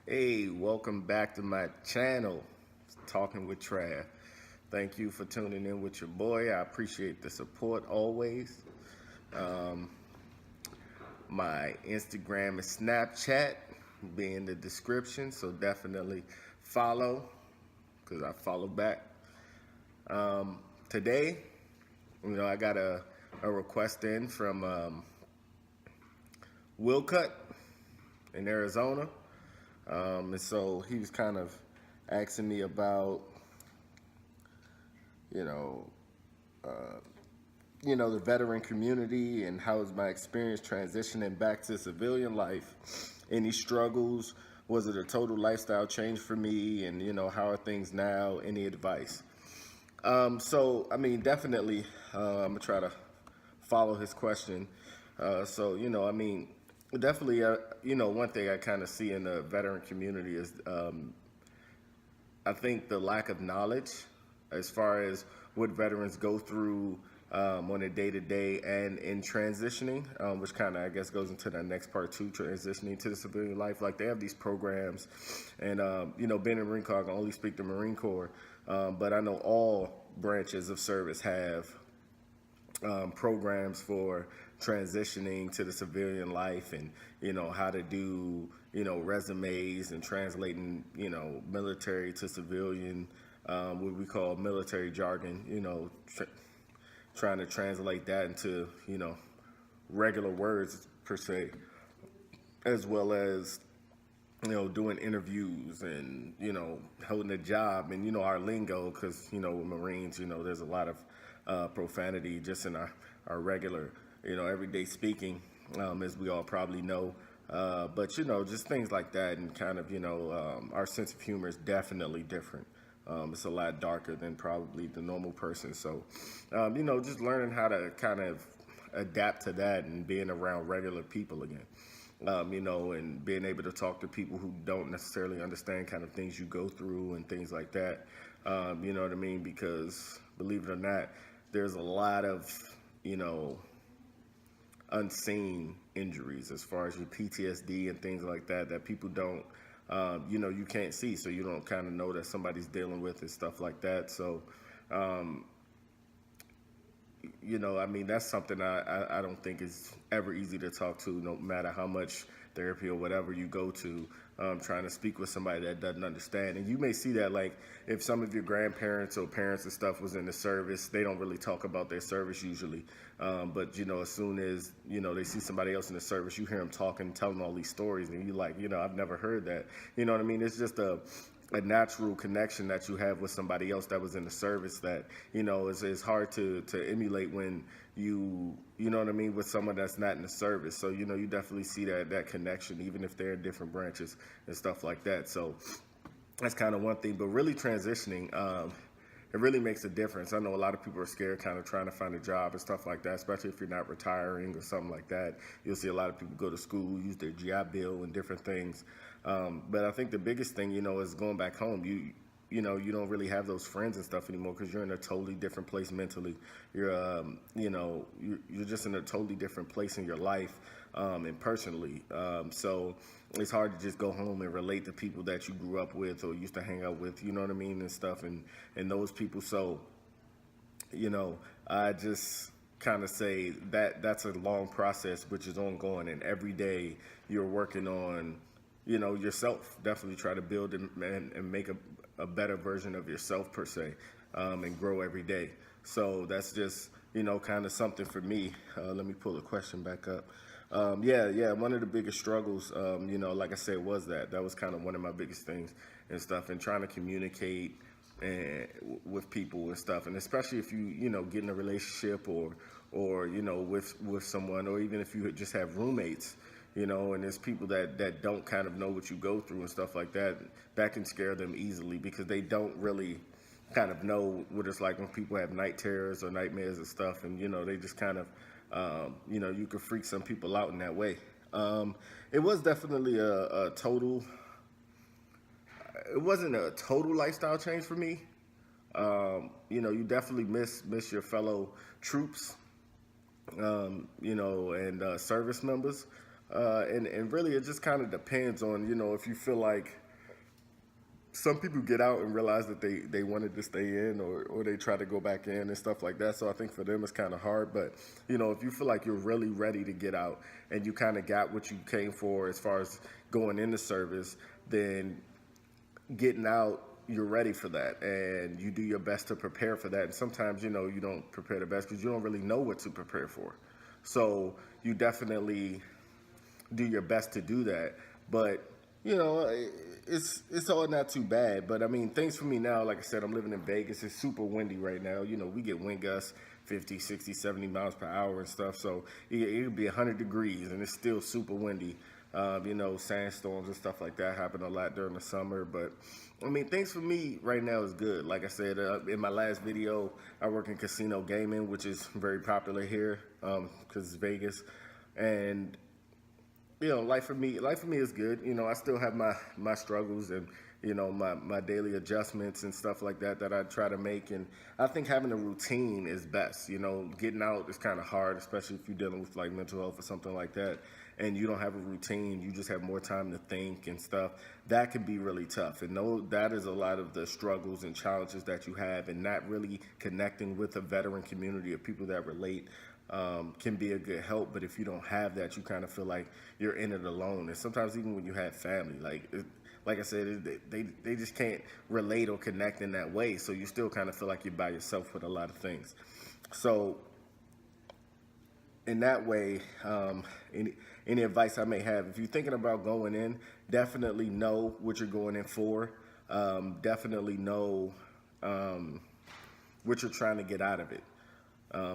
Hey, welcome back to my channel, Talking with Trav. Thank you for tuning in with your boy. I appreciate the support always. Um, my Instagram and Snapchat will be in the description, so definitely follow because I follow back. Today, I got a request in from Wilcutt in Arizona. And so he was kind of asking me about, you know, uh, the veteran community and how is my experience transitioning back to civilian life. Any struggles? Was it a total lifestyle change for me? And, how are things now? Any advice? Definitely, I'm going to try to follow his question. Definitely, one thing I kind of see in the veteran community is I think the lack of knowledge as far as what veterans go through on a day to day and in transitioning, which kind of, I guess, goes into the next part too, transitioning to the civilian life. Like they have these programs, and, being in Marine Corps, I can only speak to Marine Corps, but I know all branches of service have programs for transitioning to the civilian life and how to do resumes and translating military to civilian, what we call military jargon, trying to translate that into regular words per se, as well as doing interviews and, holding a job and, our lingo, because, with Marines, there's a lot of profanity just in our regular, everyday speaking, as we all probably know. But, just things like that and kind of, our sense of humor is definitely different. It's a lot darker than probably the normal person. So, just learning how to kind of adapt to that and being around regular people again. And being able to talk to people who don't necessarily understand kind of things you go through and things like that. You know what I mean? Because believe it or not, there's a lot of, unseen injuries as far as your PTSD and things like that that people don't, you can't see. So you don't kind of know that somebody's dealing with and stuff like that. So, um, that's something I don't think is ever easy to talk to, no matter how much therapy or whatever you go to, trying to speak with somebody that doesn't understand. And you may see that, like, if some of your grandparents or parents and stuff was in the service, they don't really talk about their service usually. But, as soon as, they see somebody else in the service, you hear them talking, telling all these stories, and you're like, I've never heard that. You know what I mean? It's just a natural connection that you have with somebody else that was in the service that is hard to emulate when you know what I mean, with someone that's not in the service. So you definitely see that connection even if they're in different branches and stuff like that. So that's kind of one thing, but really transitioning, it really makes a difference. I know a lot of people are scared kind of trying to find a job and stuff like that, especially if you're not retiring or something like that. You'll see a lot of people go to school, use their GI Bill and different things. But I think the biggest thing, is going back home. You don't really have those friends and stuff anymore because you're in a totally different place mentally. You're just in a totally different place in your life, and personally. So it's hard to just go home and relate to people that you grew up with or used to hang out with, you know what I mean, and stuff, and those people. So, I just kind of say that that's a long process, which is ongoing, and every day you're working on, yourself. Definitely try to build and make a better version of yourself per se, and grow every day. So that's just, kind of something for me. Let me pull the question back up. Yeah. One of the biggest struggles, like I said, was that was kind of one of my biggest things and stuff, and trying to communicate and with people and stuff, and especially if you get in a relationship or with someone, or even if you just have roommates, and there's people that don't kind of know what you go through and stuff like that. That can scare them easily because they don't really kind of know what it's like when people have night terrors or nightmares and stuff, and they just kind of, you could freak some people out in that way. It was definitely a total. It wasn't a total lifestyle change for me. You definitely miss your fellow troops, and service members. And really, it just kind of depends on, if you feel like some people get out and realize that they wanted to stay in, or they try to go back in and stuff like that. So I think for them it's kind of hard. But, if you feel like you're really ready to get out and you kind of got what you came for as far as going into service, then getting out, you're ready for that, and you do your best to prepare for that. And sometimes, you don't prepare the best because you don't really know what to prepare for. So you definitely do your best to do that. But it's all not too bad. But I mean, things for me now, like I said, I'm living in Vegas. It's super windy right now. We get wind gusts 50, 60, 70 miles per hour and stuff. So it'll be 100 degrees and it's still super windy. Sandstorms and stuff like that happen a lot during the summer. But I mean, things for me right now is good. Like I said, in my last video, I work in casino gaming, which is very popular here because it's Vegas. And life for me is good. I still have my struggles and, my daily adjustments and stuff like that I try to make. And I think having a routine is best. Getting out is kind of hard, especially if you're dealing with like mental health or something like that, and you don't have a routine, you just have more time to think and stuff. That can be really tough. And that is a lot of the struggles and challenges that you have, and not really connecting with a veteran community of people that relate can be a good help. But if you don't have that, you kind of feel like you're in it alone. And sometimes even when you have family, like I said, they just can't relate or connect in that way. So you still kind of feel like you're by yourself with a lot of things. So in that way, any advice I may have, if you're thinking about going in, definitely know what you're going in for. Definitely know what you're trying to get out of it.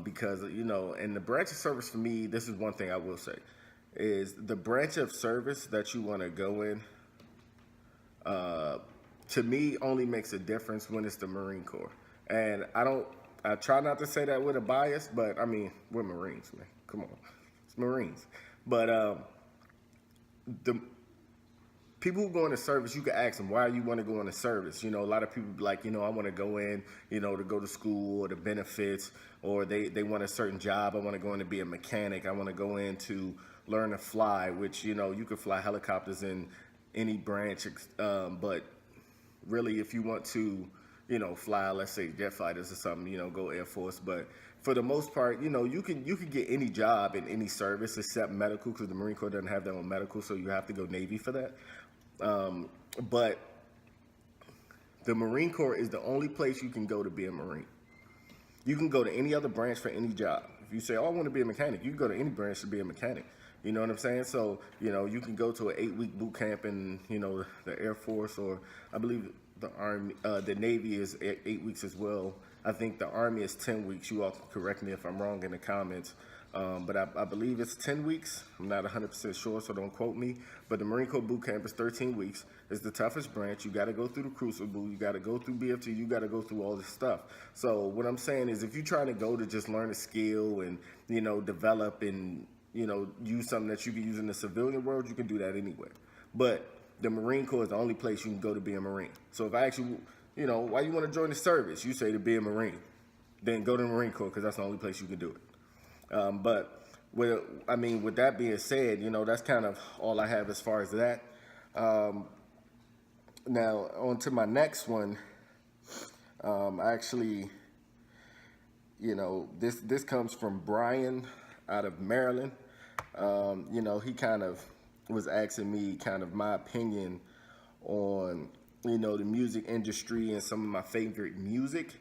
Because, in the branch of service for me, this is one thing I will say, is the branch of service that you want to go in, to me, only makes a difference when it's the Marine Corps. And I try not to say that with a bias, but I mean, we're Marines, man. Come on. It's Marines. But the people who go into service, you can ask them, why you want to go into service? A lot of people be like, I want to go in, to go to school or the benefits, or they want a certain job. I want to go in to be a mechanic. I want to go in to learn to fly, which, you could fly helicopters in any branch. But really, if you want to, fly, let's say jet fighters or something, go Air Force. But for the most part, you can get any job in any service except medical, because the Marine Corps doesn't have their own medical, so you have to go Navy for that. But the Marine Corps is the only place you can go to be a Marine. You can go to any other branch for any job. If you say, oh, I want to be a mechanic, you can go to any branch to be a mechanic. You know what I'm saying? So, you can go to an 8-week boot camp in, the Air Force, or I believe the Army, the Navy is 8 weeks as well. I think the Army is 10 weeks. You all can correct me if I'm wrong in the comments. But I believe it's 10 weeks. I'm not 100% sure, so don't quote me. But the Marine Corps boot camp is 13 weeks. It's the toughest branch. You got to go through the crucible. You got to go through BFT. You got to go through all this stuff. So what I'm saying is, if you're trying to go to just learn a skill and, develop and, use something that you can use in the civilian world, you can do that anywhere. But the Marine Corps is the only place you can go to be a Marine. So if I ask you, why you want to join the service, you say to be a Marine. Then go to the Marine Corps, because that's the only place you can do it. But with that being said, that's kind of all I have as far as that. Now on to my next one. Actually, this comes from Brian out of Maryland. He kind of was asking me kind of my opinion on, the music industry and some of my favorite music.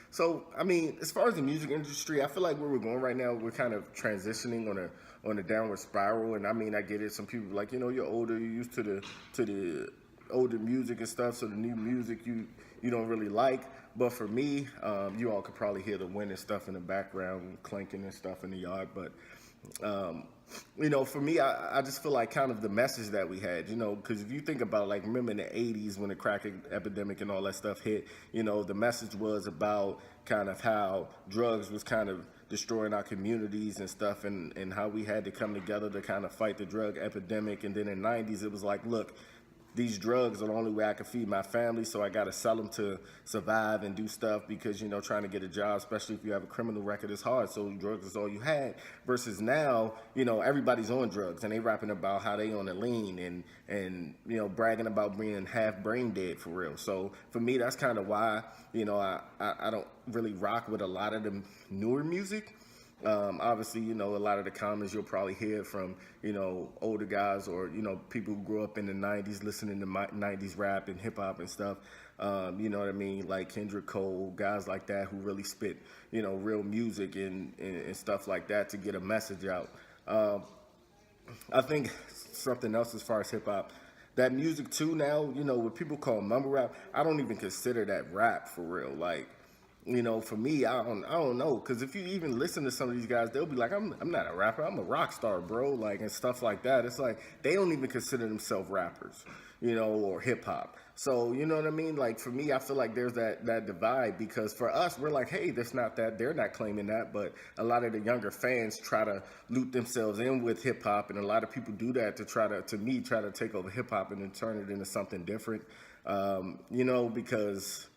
So, I mean, as far as the music industry, I feel like where we're going right now, we're kind of transitioning on a downward spiral. And I mean, I get it. Some people are like, you're older, you're used to the older music and stuff, so the new music you don't really like. But for me, you all could probably hear the wind and stuff in the background, clanking and stuff in the yard. But for me, I just feel like kind of the message that we had, because if you think about, like, remember in the 80s when the crack epidemic and all that stuff hit, the message was about kind of how drugs was kind of destroying our communities and stuff, and how we had to come together to kind of fight the drug epidemic. And then in the 90s, it was like, look, these drugs are the only way I can feed my family, so I got to sell them to survive and do stuff because, you know, trying to get a job, especially if you have a criminal record, is hard. So drugs is all you had. Versus now, you know, everybody's on drugs and they rapping about how they on the lean and you know, bragging about being half brain dead for real. So for me, that's kind of why, you know, I don't really rock with a lot of the newer music. Obviously, you know, a lot of the comments you'll probably hear from, you know, older guys or, you know, people who grew up in the 90s listening to 90s rap and hip hop and stuff. You know what I mean? Like Kendrick Cole, guys like that who really spit, you know, real music and stuff like that to get a message out. I think something else as far as hip hop, that music too now, you know, what people call mumble rap, I don't even consider that rap for real. Like, you know, for me, I don't know, because if you even listen to some of these guys, they'll be like, I'm not a rapper, I'm a rock star, bro, like, and stuff like that. It's like they don't even consider themselves rappers, you know, or hip hop. So, you know what I mean? Like, for me, I feel like there's that divide, because for us, we're like, hey, that's not that, they're not claiming that, but a lot of the younger fans try to loop themselves in with hip hop, and a lot of people do that to try to take over hip hop and then turn it into something different, you know, because,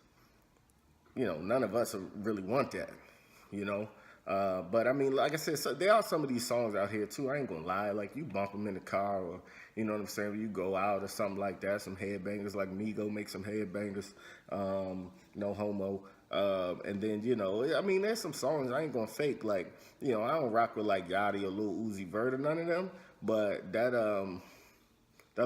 you know, none of us really want that, you know. But I mean, like I said, so there are some of these songs out here too. I ain't gonna lie, like you bump them in the car, or you know what I'm saying, you go out or something like that. Some headbangers like me go make some headbangers, no homo. And then, you know, I mean, there's some songs I ain't gonna fake. Like, you know, I don't rock with like Yachty or Lil Uzi Vert or none of them. But that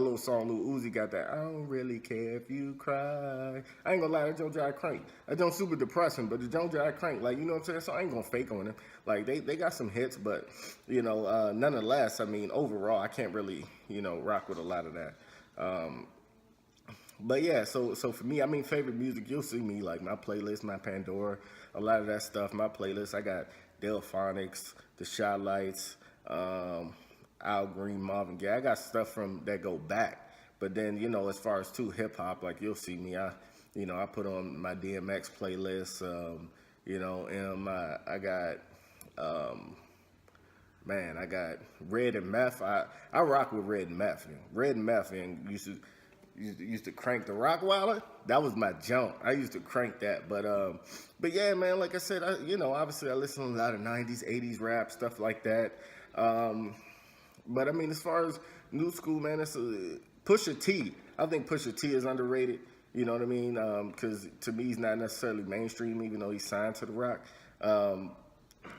little song Lil Uzi got, that I don't really care if you cry. I ain't gonna lie, that don't drive crank. That don't super depressing, but it don't drive crank. Like, you know what I'm saying? So I ain't gonna fake on them. Like, they got some hits, but, you know, nonetheless, I mean, overall, I can't really, you know, rock with a lot of that. But yeah, so for me, I mean, favorite music, you'll see me, like my playlist, my Pandora, a lot of that stuff, my playlist, I got Delphonics, The Shot Lights, Al Green, Marvin Gaye. I got stuff from that go back. But then, you know, as far as too hip hop, like you'll see me, I put on my DMX playlist, you know, and I got I got Red and Meth. I rock with Red and Meth. Red and Meth, and used to crank the Rockwilder. That was my jump. I used to crank that. But yeah, man, like I said, you know, obviously I listen to a lot of 90s, 80s rap, stuff like that. But I mean, as far as new school, man, it's Pusha T. I think Pusha T is underrated. You know what I mean? Because to me, he's not necessarily mainstream, even though he's signed to The Rock. To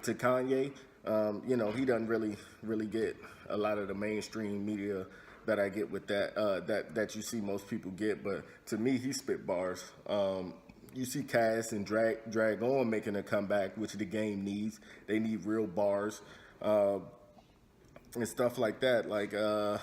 Kanye, you know, he doesn't really get a lot of the mainstream media that I get with that you see most people get. But to me, he spit bars. You see Cass and Drag On making a comeback, which the game needs. They need real bars. And stuff like that. Like, I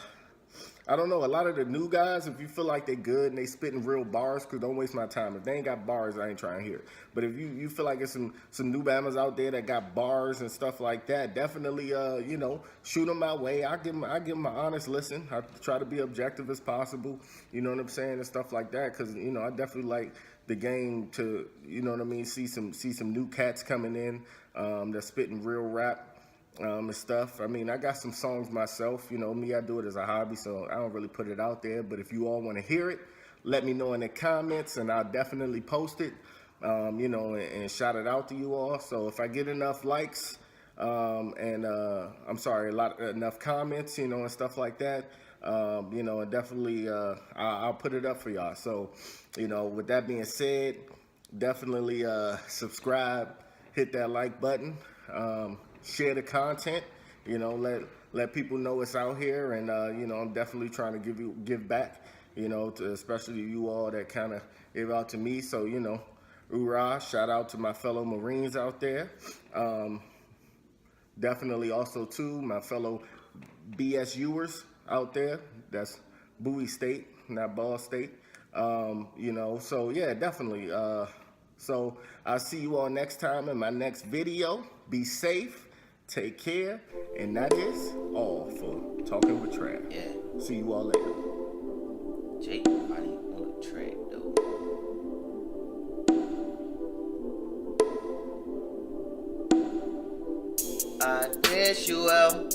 don't know, a lot of the new guys, if you feel like they good and they spitting real bars, because don't waste my time. If they ain't got bars, I ain't trying to hear it. But if you feel like there's some new bammers out there that got bars and stuff like that, definitely, you know, shoot them my way. I give them an honest listen. I try to be objective as possible, you know what I'm saying, and stuff like that, because, you know, I definitely like the game to, you know what I mean, see some new cats coming in that's spitting real rap. And stuff. I mean, I got some songs myself. You know, me, I do it as a hobby, so I don't really put it out there. But if you all want to hear it, let me know in the comments, and I'll definitely post it, you know, and shout it out to you all. So if I get enough likes, enough comments, you know, and stuff like that, you know, and definitely I'll put it up for y'all. So, you know, with that being said, definitely subscribe, hit that like button. Share the content, you know, let people know it's out here, and you know, I'm definitely trying to give back, you know, to especially you all that kind of give out to me. So, you know, hoorah, shout out to my fellow Marines out there. Definitely also to my fellow BSUers out there. That's Bowie State, not Ball State. You know, so yeah, definitely. So I'll see you all next time in my next video. Be safe. Take care, and that is all for Talking with Trav. Yeah. See you all later. Jake, why do you want to track though? I guess you out.